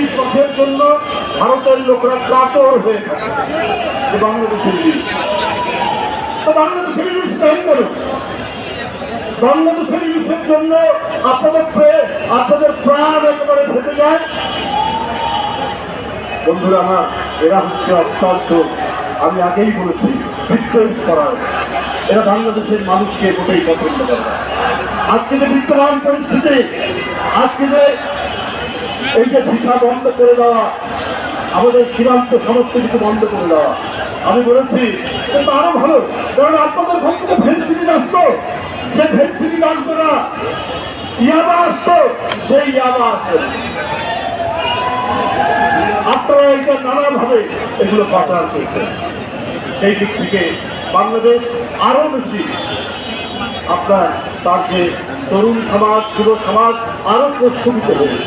30 মাসের জন্য ভারতের লোকরা কাতর হয়ে থাকে যে বাংলাদেশের ইলিশ। তো বাংলাদেশের ইলিশ কেন করো? বাংলাদেশের ইলিশের জন্য আপনাদের প্রাণ একেবারে ফেটে যায়। বন্ধুরা আমার, এরা হচ্ছে অত্যন্ত, আমি আগেই বলেছি, বিদ্বেষ করার। এরা বাংলাদেশের মানুষকে মোটেই পছন্দ করে না। আজকে যে বিদ্যমান পরিস্থিতি, আজকে যে এই যে ভিসা বন্ধ করে দেওয়া, আমাদের সীমান্ত সমস্ত কিছু বন্ধ করে দেওয়া, আমি বলেছি কিন্তু আরো ভালো, কারণ আপনাদের ঘর থেকে ভেন্সিলিন আসতো, সে ভেন্সিলিন আসবে না, ইয়াবা আসতো, সেই ইয়াবা আসবে। আপনারা এটা নানাভাবে এগুলো পাচার করছেন। সেই দিক থেকে বাংলাদেশ আরো বেশি আপনার তার যে তরুণ সমাজ, যুব সমাজ আরো প্রস্ফুটিত হবে।